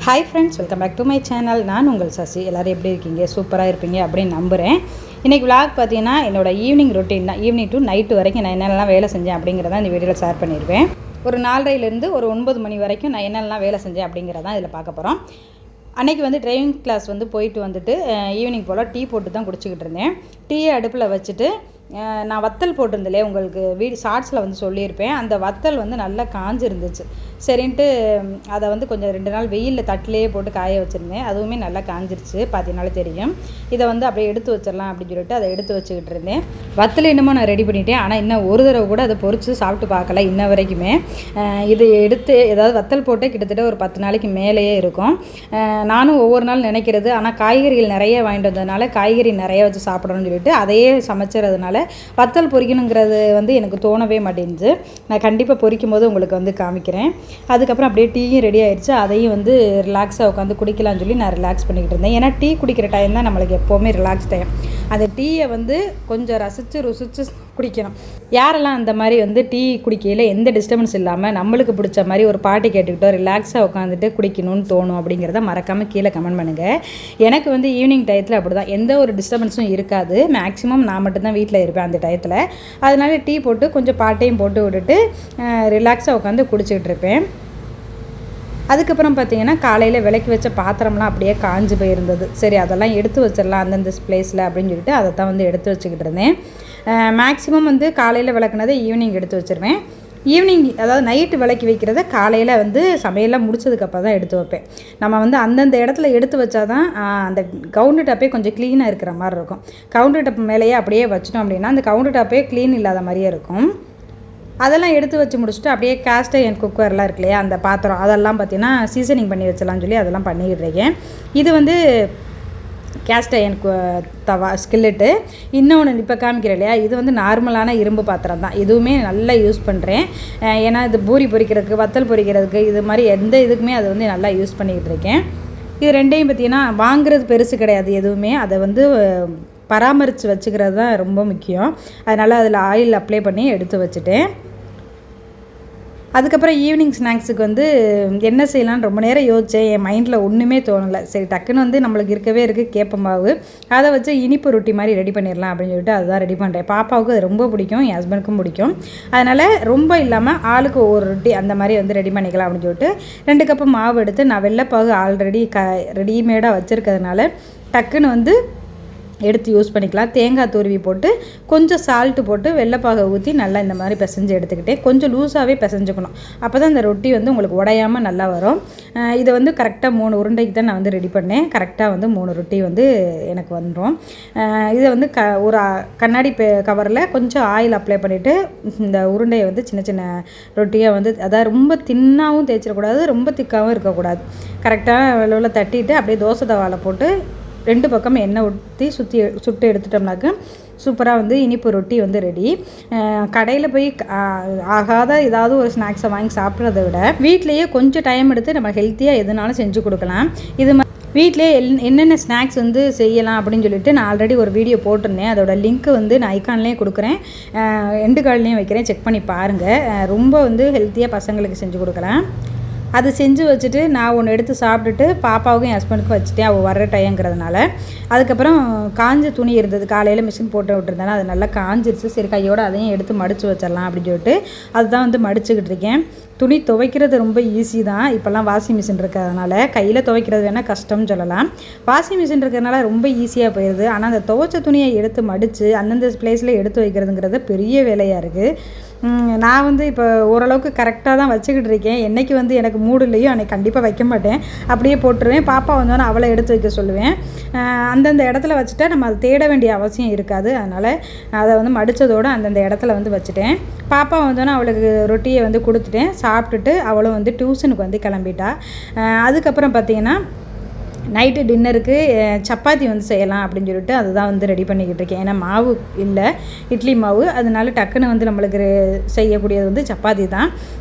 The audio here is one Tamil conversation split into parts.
Hi friends, welcome back to my channel. நான் உங்கள் சசி. எல்லோரும் எப்படி இருக்கீங்க? சூப்பராக இருப்பீங்க அப்படின்னு நம்புகிறேன். இன்றைக்கி விளாக் பார்த்தீங்கன்னா என்னோடய ஈவினிங் ரொட்டீன் தான். ஈவினிங் டு நைட்டு வரைக்கும் நான் என்னென்னலாம் வேலை செஞ்சேன் அப்படிங்கிறத இந்த வீடியோவில் ஷேர் பண்ணியிருப்பேன். ஒரு 4:30லேருந்து ஒரு 9 மணி வரைக்கும் நான் என்னென்னலாம் வேலை செஞ்சேன் அப்படிங்கிறதான் இதில் பார்க்க போகிறோம். அன்றைக்கி டிரைவிங் கிளாஸ் போயிட்டு வந்துட்டு ஈவினிங் போல் டீ போட்டு தான் குடிச்சிக்கிட்டு இருந்தேன். டீயை அடுப்பில் வச்சுட்டு நான் வத்தல் போட்டிருந்தேன், உங்களுக்கு ஷார்ட்ஸில் சொல்லியிருப்பேன். அந்த வத்தல் நல்லா காஞ்சி இருந்துச்சு. சரின்ட்டு அதை கொஞ்சம் 2 நாள் வெயிலில் தட்டிலே போட்டு காய வச்சுருந்தேன். அதுவுமே நல்லா காஞ்சிருச்சு, பார்த்தீங்கனாலே தெரியும். இதை அப்படியே எடுத்து வச்சிடலாம் அப்படின்னு சொல்லிட்டு அதை எடுத்து வச்சுக்கிட்டு இருந்தேன். வத்தல் இன்னமும் நான் ரெடி பண்ணிட்டேன். ஆனால் இன்னும் ஒரு தடவை கூட அதை பொரித்து சாப்பிட்டு பார்க்கல இன்ன வரைக்குமே. இது எடுத்து ஏதாவது வத்தல் போட்டு கிட்டத்தட்ட ஒரு 10 நாளைக்கு மேலேயே இருக்கும். நானும் ஒவ்வொரு நாள் நினைக்கிறது, ஆனால் காய்கறிகள் நிறைய வாங்கிட்டு வந்ததுனால காய்கறி நிறைய வச்சு சாப்பிடணும்னு சொல்லிட்டு அதையே சமைச்சறதுனால வத்தல் பொரிக்கணுங்கிறது எனக்கு தோணவே மாட்டேங்குது. நான் கண்டிப்பாக பொரிக்கும் போது உங்களுக்கு காமிக்கிறேன். அதுக்கப்புறம் அப்படியே டீயும் ரெடி ஆகிடுச்சு. அதையும் ரிலாக்ஸாக உட்காந்து குடிக்கலாம்னு சொல்லி நான் ரிலாக்ஸ் பண்ணிக்கிட்டு இருந்தேன். ஏன்னா டீ குடிக்கிற டைம் தான் நம்மளுக்கு எப்போவுமே ரிலாக்ஸ் டைம். அந்த டீயை கொஞ்சம் ருசித்து குடிக்கணும். யாரெல்லாம் அந்த மாதிரி டீ குடிக்கையில் எந்த டிஸ்டர்பன்ஸ் இல்லாமல் நம்மளுக்கு பிடிச்ச மாதிரி ஒரு பாட்டு கேட்டுக்கிட்டோ ரிலாக்ஸாக உட்காந்துட்டு குடிக்கணும்னு தோணும் அப்படிங்கிறத மறக்காமல் கீழே கமெண்ட் பண்ணுங்கள். எனக்கு ஈவினிங் டயத்தில் அப்படி தான், எந்த ஒரு டிஸ்டர்பன்ஸும் இருக்காது. மேக்ஸிமம் நான் மட்டும்தான் வீட்டில் இருப்பேன் அந்த டயத்தில். அதனால டீ போட்டு கொஞ்சம் பாட்டையும் போட்டு விட்டுட்டு ரிலாக்ஸாக உட்காந்து குடிச்சிக்கிட்டு இருப்பேன். அதுக்கப்புறம் பார்த்திங்கன்னா காலையில் விளக்கி வச்ச பாத்திரம்லாம் அப்படியே காஞ்சு போயிருந்தது. சரி, அதெல்லாம் எடுத்து வச்சிடலாம் அந்தந்த பிளேஸில் அப்படின்னு சொல்லிட்டு அதை தான் எடுத்து வச்சுக்கிட்டு இருந்தேன். மேக்ஸிமம் காலையில் விளக்குனதை ஈவினிங் எடுத்து வச்சுருவேன். ஈவினிங் அதாவது நைட்டு விளக்கி வைக்கிறத காலையில் சமையலாம் முடிச்சதுக்கப்புறம் தான் எடுத்து வைப்பேன். நம்ம அந்தந்த இடத்துல எடுத்து வச்சா தான் அந்த கவுண்டர் டாப்பே கொஞ்சம் க்ளீனாக இருக்கிற மாதிரி இருக்கும். கவுண்டர் டாப் மேலேயே அப்படியே வச்சிட்டோம் அப்படின்னா அந்த கவுண்டர் டாப்பே க்ளீன் இல்லாத மாதிரியே இருக்கும். அதெல்லாம் எடுத்து வச்சு முடிச்சுட்டு அப்படியே கேஸ்ட் அயர்ன் குக்கர்லாம் இருக்கு இல்லையா, அந்த பாத்திரம் அதெல்லாம் பார்த்திங்கன்னா சீசனிங் பண்ணி வச்சலாம்னு சொல்லி அதெல்லாம் பண்ணிக்கிட்டு இருக்கேன். இது கேஸ்ட் அயர்ன் தவா ஸ்கில்லெட்டு. இன்னொன்று இப்போ காமிக்கிறேன் இல்லையா, இது நார்மலான இரும்பு பாத்திரம் தான். இதுவுமே நல்லா யூஸ் பண்ணுறேன். ஏன்னா இது பூரி பொரிக்கிறதுக்கு, வத்தல் பொரிக்கிறதுக்கு, இது மாதிரி எந்த இதுக்குமே அதை நல்லா யூஸ் பண்ணிக்கிட்டு இருக்கேன். இது ரெண்டையும் பார்த்திங்கன்னா வாங்குறது பெருசு கிடையாது எதுவுமே. அதை பராமரித்து வச்சுக்கிறது தான் ரொம்ப முக்கியம். அதனால் அதில் ஆயில் அப்ளை பண்ணி எடுத்து வச்சுட்டேன். அதுக்கப்புறம் ஈவினிங் ஸ்நாக்ஸுக்கு என்ன செய்யலான்னு ரொம்ப நேரம் யோசித்தேன். என் மைண்டில் ஒன்றுமே தோணலை. சரி, டக்குன்னு நம்மளுக்கு இருக்கவே இருக்குது கேப்பமாவு. அதை வச்சு இனிப்பு ரொட்டி மாதிரி ரெடி பண்ணிடலாம் அப்படின்னு சொல்லிட்டு அதுதான் ரெடி பண்ணுறேன். பாப்பாவுக்கு அது ரொம்ப பிடிக்கும், என் ஹஸ்பண்டுக்கும் பிடிக்கும். அதனால் ரொம்ப இல்லாமல் ஆளுக்கு ஒரு ரொட்டி அந்த மாதிரி ரெடி பண்ணிக்கலாம் அப்படின்னு சொல்லிட்டு 2 கப்பு மாவு எடுத்து நான் வெள்ளைப்பாகு ஆல்ரெடி ரெடிமேடாக வச்சுருக்கிறதுனால டக்குன்னு எடுத்து யூஸ் பண்ணிக்கலாம். தேங்காய் துருவி போட்டு கொஞ்சம் சால்ட்டு போட்டு வெள்ளைப்பாகை ஊற்றி நல்லா இந்த மாதிரி பிசைஞ்சு எடுத்துக்கிட்டே கொஞ்சம் லூஸாகவே பிசைஞ்சுக்கணும். அப்போ தான் இந்த ரொட்டி உங்களுக்கு உடையாமல் நல்லா வரும். இதை கரெக்டாக 3 உருண்டைக்கு தான் நான் ரெடி பண்ணேன். கரெக்டாக 3 ரொட்டி எனக்கு வந்துடும். இதை ஒரு கண்ணாடி கவரில் கொஞ்சம் ஆயில் அப்ளை பண்ணிவிட்டு இந்த உருண்டையை சின்ன சின்ன ரொட்டியாக அதாவது ரொம்ப தின்னாகவும் தேய்ச்சிடக்கூடாது, ரொம்ப திக்காகவும் இருக்கக்கூடாது. கரெக்டாக வெள்ளவில் தட்டிட்டு அப்படியே தோசை தவாவில் போட்டு 2 பக்கம் எண்ணெய் ஊற்றி சுட்டு எடுத்துட்டோம்னாக்க சூப்பராக இனிப்பு ரொட்டி ரெடி. கடையில் போய் ஆகாத ஏதாவது ஒரு ஸ்நாக்ஸை வாங்கி சாப்பிட்றத விட வீட்லேயே கொஞ்சம் டைம் எடுத்து நம்ம ஹெல்த்தியாக எதுனாலும் செஞ்சு கொடுக்கலாம். இது வீட்டிலே என்னென்ன ஸ்நாக்ஸ் செய்யலாம் அப்படின்னு சொல்லிட்டு நான் ஆல்ரெடி ஒரு வீடியோ போட்டிருந்தேன். அதோட லிங்க்கு நான் ஐக்கான்லேயே கொடுக்குறேன், எண்டு கார்ட்லேயும் வைக்கிறேன், செக் பண்ணி பாருங்கள். ரொம்ப ஹெல்த்தியாக பசங்களுக்கு செஞ்சு கொடுக்கலாம். அது செஞ்சு வச்சுட்டு நான் ஒன்று எடுத்து சாப்பிட்டுட்டு பாப்பாவுக்கும் என் ஹஸ்பண்டுக்கும் வச்சுட்டேன், அவள் வர்ற டைங்கிறதுனால. அதுக்கப்புறம் காஞ்ச துணி இருந்தது, காலையில் மிஷின் போட்டு விட்டுருந்தேன்னா அது நல்லா காஞ்சிருச்சு. சரி, கையோடு அதையும் எடுத்து மடித்து வச்சிடலாம் அப்படின்னு சொல்லிட்டு அதுதான் மடிச்சுக்கிட்டு இருக்கேன். துணி துவைக்கிறது ரொம்ப ஈஸி தான். இப்போல்லாம் வாஷிங் மிஷின் இருக்கிறதுனால கையில் துவைக்கிறது வேணால் கஷ்டம்னு சொல்லலாம். வாஷிங் மிஷின் இருக்கிறதுனால ரொம்ப ஈஸியாக போயிடுது. ஆனால் அந்த துவைச்ச துணியை எடுத்து மடித்து அந்தந்த பிளேஸில் எடுத்து வைக்கிறதுங்கிறது பெரிய வேலையாக இருக்குது. நான் இப்போ ஓரளவுக்கு கரெக்டாக தான் வச்சுக்கிட்டு இருக்கேன். என்றைக்கு எனக்கு மூடு இல்லையோ அன்றைக்கி கண்டிப்பாக வைக்க மாட்டேன், அப்படியே போட்டுருவேன். பாப்பா வந்தோன்னே அவளை எடுத்து வைக்க சொல்லுவேன். அந்தந்த இடத்துல வச்சுட்டா நம்ம அதை தேட வேண்டிய அவசியம் இருக்காது. அதனால் அதை மடித்ததோடு அந்தந்த இடத்துல வச்சுட்டேன். பாப்பா வந்தோன்னே அவளுக்கு ரொட்டியை கொடுத்துட்டேன். சாப்பிட்டுட்டு அவளும் டியூஷனுக்கு கிளம்பிட்டா. அதுக்கப்புறம் பார்த்திங்கன்னா நைட்டு டின்னருக்கு சப்பாத்தி செய்யலாம் அப்படின்னு சொல்லிட்டு அதுதான் ரெடி பண்ணிக்கிட்டு இருக்கேன். ஏன்னா மாவு இல்லை, இட்லி மாவு. அதனால டக்குன்னு நம்மளுக்கு செய்யக்கூடியது சப்பாத்தி தான்.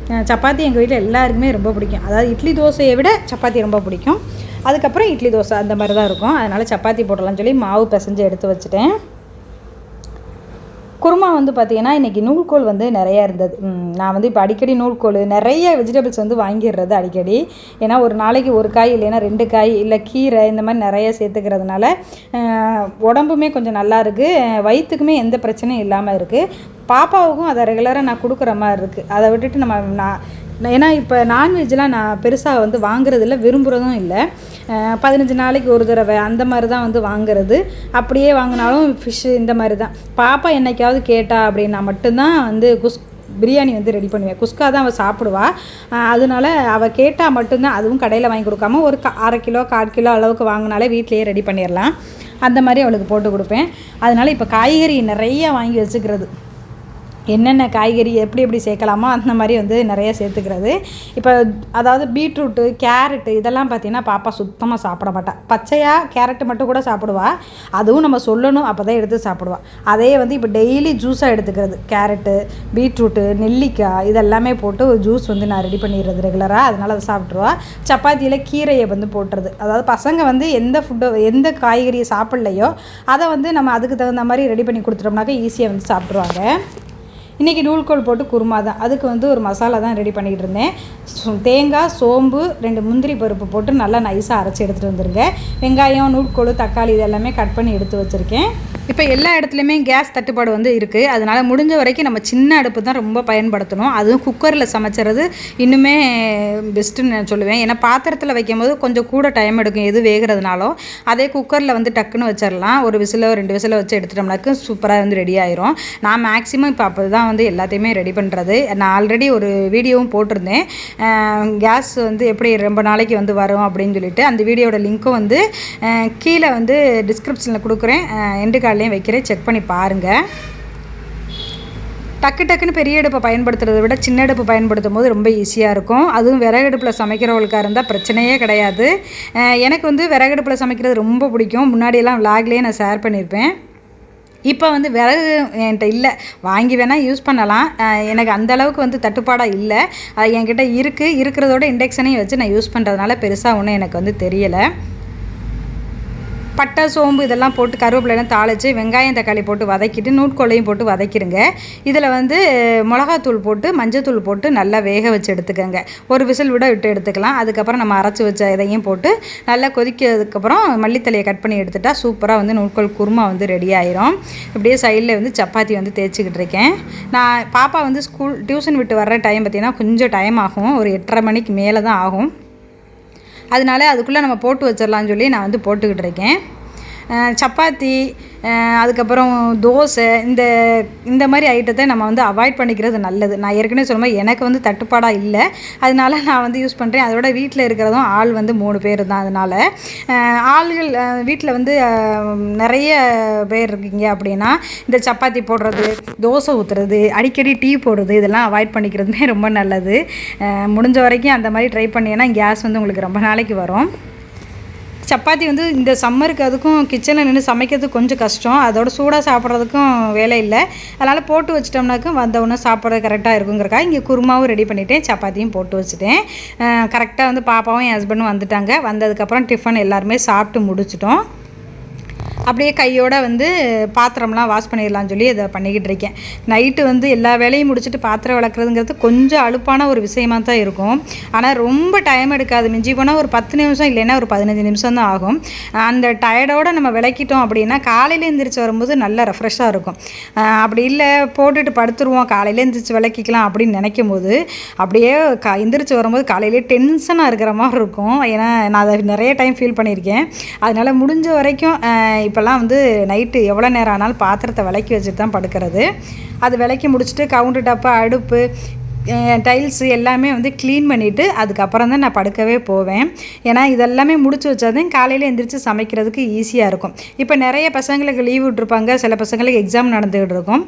சப்பாத்தி எங்கள் வீட்டில் எல்லாருக்குமே ரொம்ப பிடிக்கும். அதாவது இட்லி தோசையை விட சப்பாத்தி ரொம்ப பிடிக்கும். அதுக்கப்புறம் இட்லி தோசை அந்த மாதிரி தான் இருக்கும். அதனால் சப்பாத்தி போடலாம்னு சொல்லி மாவு பிசைஞ்சு எடுத்து வச்சுட்டேன். குருமா வந்து பார்த்திங்கன்னா இன்றைக்கி நூல்கோல் வந்து நிறையா இருந்தது. நான் வந்து இப்போ அடிக்கடி நூல்கோல் நிறைய வெஜிடபிள்ஸ் வந்து வாங்கிடுறது அடிக்கடி. ஏன்னா ஒரு நாளைக்கு ஒரு காய் இல்லைன்னா 2 காய் இல்லை கீரை இந்த மாதிரி நிறைய சேர்த்துக்கிறதுனால உடம்புமே கொஞ்சம் நல்லா இருக்குது, வயிற்றுக்குமே எந்த பிரச்சனையும் இல்லாமல் இருக்குது. பாப்பாவுக்கும் அதை ரெகுலராக நான் கொடுக்குற மாதிரி இருக்குது. அதை விட்டுட்டு ஏன்னா இப்போ நான்வெஜ்லாம் நான் பெருசாக வந்து வாங்குறதில்ல, விரும்புகிறதும் இல்லை. 15 நாளைக்கு ஒரு தடவை அந்த மாதிரி தான் வந்து வாங்குறது. அப்படியே வாங்கினாலும் ஃபிஷ்ஷு இந்த மாதிரி தான். பாப்பா என்னைக்காவது கேட்டா அப்படின்னா மட்டும்தான் வந்து பிரியாணி வந்து ரெடி பண்ணுவேன். குஸ்கா தான் அவள் சாப்பிடுவா. அதனால அவள் கேட்டால் மட்டும்தான், அதுவும் கடையில் வாங்கி கொடுக்காம ஒரு 1/2 கிலோ 1/4 கிலோ அளவுக்கு வாங்கினாலே வீட்டிலையே ரெடி பண்ணிடலாம். அந்த மாதிரி அவளுக்கு போட்டு கொடுப்பேன். அதனால் இப்போ காய்கறி நிறையா வாங்கி வச்சுக்கிறது, என்னென்ன காய்கறி எப்படி சேர்க்கலாமோ அந்த மாதிரி வந்து நிறைய சேர்த்துக்கிறது. இப்போ அதாவது பீட்ரூட்டு கேரட்டு இதெல்லாம் பார்த்திங்கன்னா பாப்பா சுத்தமாக சாப்பிட மாட்டாள். பச்சையாக கேரட்டு மட்டும் கூட சாப்பிடுவா, அதுவும் நம்ம சொல்லணும் அப்போ தான் எடுத்து சாப்பிடுவாள். அதே வந்து இப்போ டெய்லி ஜூஸாக எடுத்துக்கிறது. கேரட்டு பீட்ரூட்டு நெல்லிக்காய் இதெல்லாமே போட்டு ஜூஸ் வந்து நான் ரெடி பண்ணிடுறது ரெகுலராக. அதனால் அதை சாப்பிட்ருவா. சப்பாத்தியில் கீரையை வந்து போட்டுறது, அதாவது பசங்க வந்து எந்த காய்கறியை சாப்பிட்லையோ அதை வந்து நம்ம அதுக்கு தகுந்த மாதிரி ரெடி பண்ணி கொடுத்துட்டோம்னாக்கா ஈஸியாக வந்து சாப்பிட்ருவாங்க. இன்றைக்கி நூல்கோல் போட்டு குருமா தான். அதுக்கு வந்து ஒரு மசாலா தான் ரெடி பண்ணிக்கிட்டு இருந்தேன். தேங்காய், சோம்பு, 2 முந்திரி பருப்பு போட்டு நல்லா நைஸாக அரைச்சி எடுத்துகிட்டு வந்துருங்க. வெங்காயம், நூல்கோல், தக்காளி இதெல்லாமே கட் பண்ணி எடுத்து வச்சுருக்கேன். இப்போ எல்லா இடத்துலையுமே கேஸ் தட்டுப்பாடு வந்து இருக்குது. அதனால் முடிஞ்ச வரைக்கும் நம்ம சின்ன அடுப்பு தான் ரொம்ப பயன்படுத்தணும். அதுவும் குக்கரில் சமைச்சறது இன்னுமே பெஸ்ட்டுன்னு நான் சொல்லுவேன். ஏன்னா பாத்திரத்தில் வைக்கும் போது கொஞ்சம் கூட டைம் எடுக்கும் எது வேகிறதுனாலும். அதே குக்கரில் வந்து டக்குன்னு வச்சிடலாம். ஒரு விசிலோ 2 விசிலோ வச்சு எடுத்துட்டோம்னாக்கு சூப்பராக வந்து ரெடி ஆயிரும். நான் மேக்ஸிமம் இப்போ அப்போ தான் வந்து எல்லாத்தையுமே ரெடி பண்ணுறது. நான் ஆல்ரெடி ஒரு வீடியோவும் போட்டிருந்தேன், கேஸ் வந்து எப்படி ரொம்ப நாளைக்கு வந்து வரும் அப்படின்னு சொல்லிட்டு. அந்த வீடியோட லிங்க்கும் வந்து கீழே வந்து டிஸ்கிரிப்ஷனில் கொடுக்குறேன், எண்டு கார்ட்லேயும் வைக்கிறேன், செக் பண்ணி பாருங்கள். டக்குன்னு பெரிய அடுப்பை பயன்படுத்துறதை விட சின்ன அடுப்பு பயன்படுத்தும் போது ரொம்ப ஈஸியாக இருக்கும். அதுவும் விறகடுப்பில் சமைக்கிறவங்களுக்காக இருந்தால் பிரச்சனையே கிடையாது. எனக்கு வந்து விறகடுப்பில் சமைக்கிறது ரொம்ப பிடிக்கும். முன்னாடியெல்லாம் விளாக்லேயே நான் ஷேர் பண்ணியிருப்பேன். இப்போ வந்து விறகு என்கிட்ட இல்லை, வாங்கி வேணால் யூஸ் பண்ணலாம். எனக்கு அந்தளவுக்கு வந்து தட்டுப்பாடாக இல்லை. அது என்கிட்ட இருக்கிறதோட இண்டக்ஷனையும் வச்சு நான் யூஸ் பண்ணுறதுனால பெருசாக ஒன்றும் எனக்கு வந்து தெரியலை. பட்டை, சோம்பு இதெல்லாம் போட்டு கருவேப்பிலையெல்லாம் தாளித்து வெங்காயம் தக்காளி போட்டு வதக்கிட்டு நூட்கோலையும் போட்டு வதக்கிடுங்க. இதில் வந்து மிளகாத்தூள் போட்டு மஞ்சத்தூள் போட்டு நல்லா வேக வச்சு எடுத்துக்கோங்க. ஒரு விசில் விட்டு எடுத்துக்கலாம். அதுக்கப்புறம் நம்ம அரைச்சி வச்ச இதையும் போட்டு நல்லா கொதிக்கிறதுக்கப்புறம் மல்லித்தலையை கட் பண்ணி எடுத்துட்டா சூப்பராக வந்து நூட்கோல் குருமா வந்து ரெடி ஆயிரும். இப்படியே சைடில் வந்து சப்பாத்தி வந்து தேய்ச்சிக்கிட்டு இருக்கேன். நான் பாப்பா வந்து டியூஷன் விட்டு வர்ற டைம் பார்த்திங்கன்னா கொஞ்சம் டைம் ஆகும், ஒரு 8:30 மணிக்கு மேலே தான் ஆகும். அதனால அதுக்குள்ளே நம்ம போட்டு வச்சிடலான்னு சொல்லி நான் வந்து போட்டுக்கிட்டு இருக்கேன். சப்பாத்தி, அதுக்கப்புறம் தோசை, இந்த மாதிரி ஐட்டத்தை நம்ம வந்து அவாய்ட் பண்ணிக்கிறது நல்லது. நான் ஏற்கனவே சொல்ல மாதிரி எனக்கு வந்து தட்டுப்பாடாக இல்லை, அதனால நான் வந்து யூஸ் பண்ணுறேன். அதோட வீட்டில் இருக்கிறதும் ஆள் வந்து 3 பேர் தான். அதனால் ஆள்கள் வீட்டில் வந்து நிறைய பேர் இருக்கீங்க அப்படின்னா இந்த சப்பாத்தி போடுறது, தோசை ஊற்றுறது, அடிக்கடி டீ போடுறது இதெல்லாம் அவாய்ட் பண்ணிக்கிறதுமே ரொம்ப நல்லது. முடிஞ்ச வரைக்கும் அந்த மாதிரி ட்ரை பண்ணிங்கன்னா கேஸ் வந்து உங்களுக்கு ரொம்ப நாளைக்கு வரும். சப்பாத்தி வந்து இந்த சம்மருக்கு அதுக்கும் கிச்சனில் நின்று சமைக்கிறதுக்கு கொஞ்சம் கஷ்டம், அதோட சூடாக சாப்பிட்றதுக்கும் வேலை இல்லை. அதனால் போட்டு வச்சிட்டோம்னாக்கும் வந்தவுடனே சாப்பிட்றது கரெக்டாக இருக்குங்கிறக்கா இங்கே குருமாவும் ரெடி பண்ணிவிட்டேன், சப்பாத்தியும் போட்டு வச்சுட்டேன். கரெக்டாக வந்து பாப்பாவும் என் ஹஸ்பண்டும் வந்துட்டாங்க. வந்ததுக்கப்புறம் டிஃபன் எல்லாருமே சாப்பிட்டு முடிச்சிட்டோம். அப்படியே கையோடு வந்து பாத்திரம்லாம் வாஷ் பண்ணிடலான்னு சொல்லி இதை பண்ணிக்கிட்டு இருக்கேன். நைட்டு வந்து எல்லா வேலையும் முடிச்சுட்டு பாத்திரம் விளக்குறதுங்கிறது கொஞ்சம் அலுப்பான ஒரு விஷயமாக தான் இருக்கும். ஆனால் ரொம்ப டைம் எடுக்காது. மிஞ்சி போனால் ஒரு 10 நிமிஷம் இல்லைன்னா ஒரு 15 நிமிஷம் தான் ஆகும். அந்த டயர்டோடு நம்ம விளக்கிட்டோம் அப்படின்னா காலையில் எழுந்திரிச்சு வரும்போது நல்லா ரெஃப்ரெஷ்ஷாக இருக்கும். அப்படி இல்லை போட்டுட்டு படுத்துருவோம், காலையில் எழுந்திரிச்சு விளக்கிக்கலாம் அப்படின்னு நினைக்கும் போது அப்படியே எந்திரிச்சு வரும்போது காலையிலே டென்ஷனாக இருக்கிற மாதிரி இருக்கும். ஏன்னா நான் அதை நிறைய டைம் ஃபீல் பண்ணியிருக்கேன். அதனால் முடிஞ்ச வரைக்கும் இப்போல்லாம் வந்து நைட்டு எவ்வளோ நேரம் ஆனாலும் பாத்திரத்தை விளக்கி வச்சுட்டு தான் படுக்கிறது. அது விளக்கி முடிச்சுட்டு கவுண்டர் டாப்பு, அடுப்பு, டைல்ஸு எல்லாமே வந்து க்ளீன் பண்ணிவிட்டு அதுக்கப்புறம் தான் நான் படுக்கவே போவேன். ஏன்னா இதெல்லாமே முடிச்சு வச்சாதான் காலையில் எழுந்திரிச்சு சமைக்கிறதுக்கு ஈஸியாக இருக்கும். இப்போ நிறைய பசங்களுக்கு லீவ் விட்டுருப்பாங்க, சில பசங்களுக்கு எக்ஸாம் நடந்துக்கிட்டு இருக்கும்.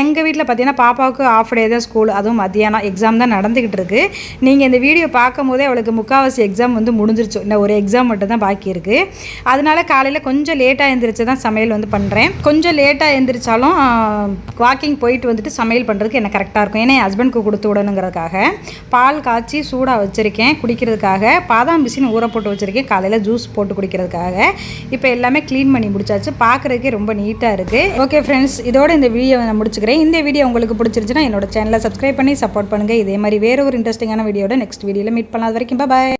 எங்கள் வீட்டில் பார்த்திங்கன்னா பாப்பாவுக்கு ஆஃப் டே தான் ஸ்கூல், அதுவும் மத்தியானம் எக்ஸாம் தான் நடந்துக்கிட்டு இருக்குது. நீங்கள் இந்த வீடியோ பார்க்கும் போதே அவளுக்கு 3/4 எக்ஸாம் வந்து முடிஞ்சிருச்சு, இன்னும் ஒரு எக்ஸாம் மட்டும் தான் பாக்கி இருக்குது. அதனால் காலையில் கொஞ்சம் லேட்டாக எழுந்திரிச்சு தான் சமையல் வந்து பண்ணுறேன். கொஞ்சம் லேட்டாக எழுந்திரிச்சாலும் வாக்கிங் போயிட்டு வந்துட்டு சமையல் பண்ணுறதுக்கு எனக்கு கரெக்டாக இருக்கும். ஏன்னா என் ஹஸ்பண்டுக்கு கொடுத்து விடணுங்கிறதுக்காக பால் காய்ச்சி சூடாக வச்சுருக்கேன் குடிக்கிறதுக்காக. பாதாம் பிசின் ஊற போட்டு வச்சுருக்கேன் காலையில் ஜூஸ் போட்டு குடிக்கிறதுக்காக. இப்போ எல்லாமே க்ளீன் பண்ணி முடிச்சாச்சு. பார்க்குறதுக்கே ரொம்ப நீட்டாக இருக்குது. ஓகே ஃப்ரெண்ட்ஸ், இதோட இந்த வீடியோ நான் முடிச்சுக்கிறேன். இந்த வீடியோ உங்களுக்கு பிடிச்சிருச்சுன்னா என்னோட சேனலை சப்ஸ்கிரைப் பண்ணி சப்போர்ட் பண்ணுங்கள். இதே மாதிரி வேறு ஒரு இன்ட்ரெஸ்டிங்கான வீடியோட நெக்ஸ்ட் வீடியோவில் மீட் பண்ணலாம். அது வரைக்கும் பாய்.